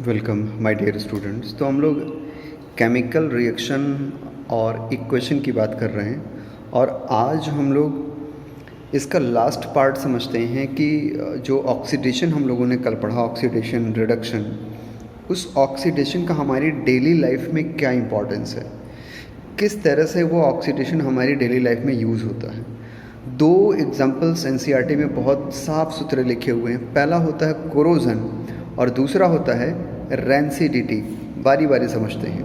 Welcome my dear students. तो हम लोग केमिकल रिएक्शन और इक्वेशन की बात कर रहे हैं और आज हम लोग इसका लास्ट पार्ट समझते हैं कि जो ऑक्सीडेशन हम लोगों ने कल पढ़ा, ऑक्सीडेशन रिडक्शन, उस ऑक्सीडेशन का हमारी डेली लाइफ में क्या इम्पोर्टेंस है, किस तरह से वो ऑक्सीडेशन हमारी डेली लाइफ में यूज़ होता है। दो एग्जाम्पल्स एनसीईआरटी में बहुत साफ सुथरे लिखे हुए हैं। पहला होता है कोरोजन और दूसरा होता है रैंसिडिटी। बारी बारी समझते हैं।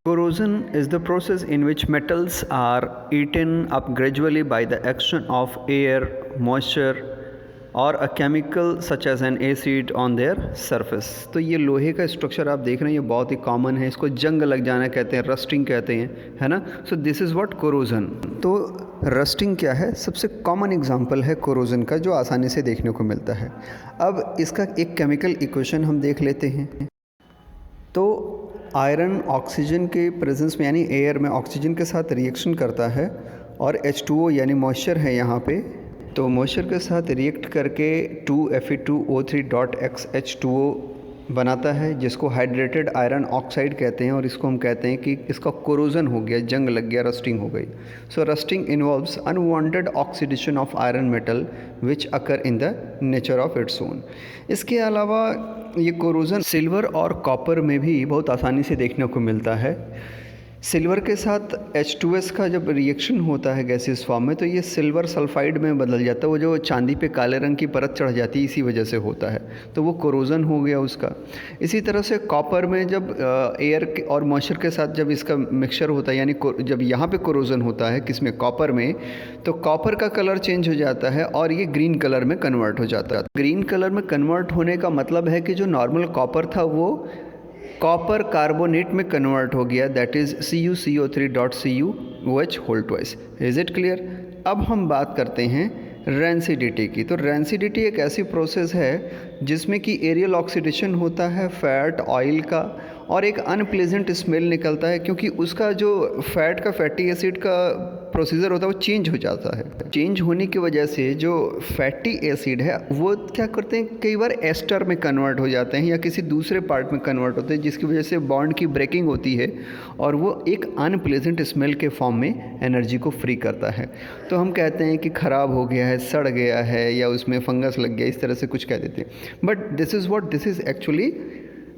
Corrosion is the process in which metals are eaten up gradually by the action of air, moisture or a chemical such as an acid on their surface। तो ये लोहे का स्ट्रक्चर आप देख रहे हैं, ये बहुत ही कॉमन है। इसको जंग लग जाना कहते हैं, रस्टिंग कहते हैं, है ना। So this is what corrosion. तो रस्टिंग क्या है? सबसे कॉमन एग्जांपल है कोरोजन का, जो आसानी से देखने को मिलता है। अब इसका एक केमिकल इक्वेशन हम देख लेते हैं। तो आयरन ऑक्सीजन के प्रेजेंस में यानी एयर में ऑक्सीजन के साथ रिएक्शन करता है और H2O यानी मॉइस्चर है यहाँ पे, तो मॉइस्चर के साथ रिएक्ट करके 2Fe2O3.XH2O बनाता है, जिसको हाइड्रेटेड आयरन ऑक्साइड कहते हैं। और इसको हम कहते हैं कि इसका कोरोजन हो गया, जंग लग गया, रस्टिंग हो गई। So rusting involves unwanted oxidation of iron metal which occur in the nature of its own. इसके अलावा ये कोरोजन सिल्वर और कॉपर में भी बहुत आसानी से देखने को मिलता है। सिल्वर के साथ H2S का जब रिएक्शन होता है गैसियस फॉर्म में, तो ये सिल्वर सल्फाइड में बदल जाता है। वो जो चांदी पे काले रंग की परत चढ़ जाती है, इसी वजह से होता है, तो वो कोरोजन हो गया उसका। इसी तरह से कॉपर में जब एयर और मॉइस्चर के साथ जब इसका मिक्सचर होता है, यानी जब यहाँ पे कोरोजन होता है किसमें, कॉपर में, तो कॉपर का कलर चेंज हो जाता है और ये ग्रीन कलर में कन्वर्ट हो जाता है। ग्रीन कलर में कन्वर्ट होने का मतलब है कि जो नॉर्मल कॉपर था वो कॉपर कार्बोनेट में कन्वर्ट हो गया, that is CuCO3.CuOH whole twice. Is it clear? अब हम बात करते हैं रैंसिडिटी की। तो रैंसिडिटी एक ऐसी प्रोसेस है जिसमें कि एरियल ऑक्सीडेशन होता है फैट ऑयल का, और एक अनप्लेजेंट स्मेल निकलता है, क्योंकि उसका जो फैट का फैटी एसिड का प्रोसीजर होता है वो चेंज हो जाता है। चेंज होने की वजह से जो फैटी एसिड है वो क्या करते हैं, कई बार एस्टर में कन्वर्ट हो जाते हैं या किसी दूसरे पार्ट में कन्वर्ट होते हैं, जिसकी वजह से बॉन्ड की ब्रेकिंग होती है और वो एक अनप्लेजेंट स्मेल के फॉर्म में एनर्जी को फ्री करता है। तो हम कहते हैं कि ख़राब हो गया है, सड़ गया है, या उसमें फंगस लग गया, इस तरह से कुछ कह देते हैं। But this is actually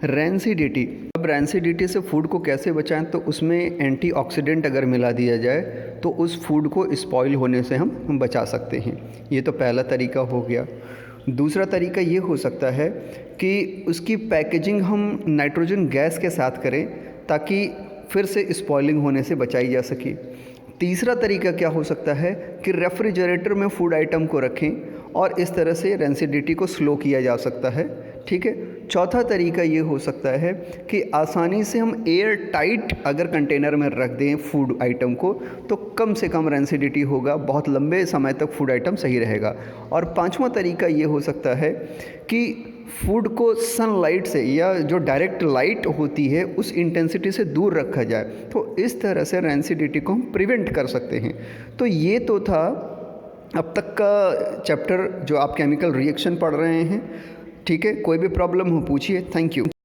rancidity. अब रैंसिडिटी से फूड को कैसे बचाएं, तो उसमें एंटीऑक्सीडेंट अगर मिला दिया जाए तो उस फूड को स्पॉइल होने से हम बचा सकते हैं। ये तो पहला तरीका हो गया। दूसरा तरीका ये हो सकता है कि उसकी पैकेजिंग हम नाइट्रोजन गैस के साथ करें ताकि फिर से स्पॉइलिंग होने से बचाई जा सके। तीसरा तरीका क्या हो सकता है कि रेफ्रिजरेटर में फूड आइटम को रखें और इस तरह से रैंसिडिटी को स्लो किया जा सकता है। ठीक है। चौथा तरीका ये हो सकता है कि आसानी से हम एयर टाइट अगर कंटेनर में रख दें फूड आइटम को, तो कम से कम रैंसिडिटी होगा, बहुत लंबे समय तक फूड आइटम सही रहेगा। और पांचवा तरीका ये हो सकता है कि फूड को सनलाइट से या जो डायरेक्ट लाइट होती है उस इंटेंसिटी से दूर रखा जाए, तो इस तरह से रैंसिडिटी को हम प्रिवेंट कर सकते हैं। तो ये तो था अब तक का चैप्टर जो आप केमिकल रिएक्शन पढ़ रहे हैं। ठीक है, कोई भी प्रॉब्लम हो पूछिए। Thank you.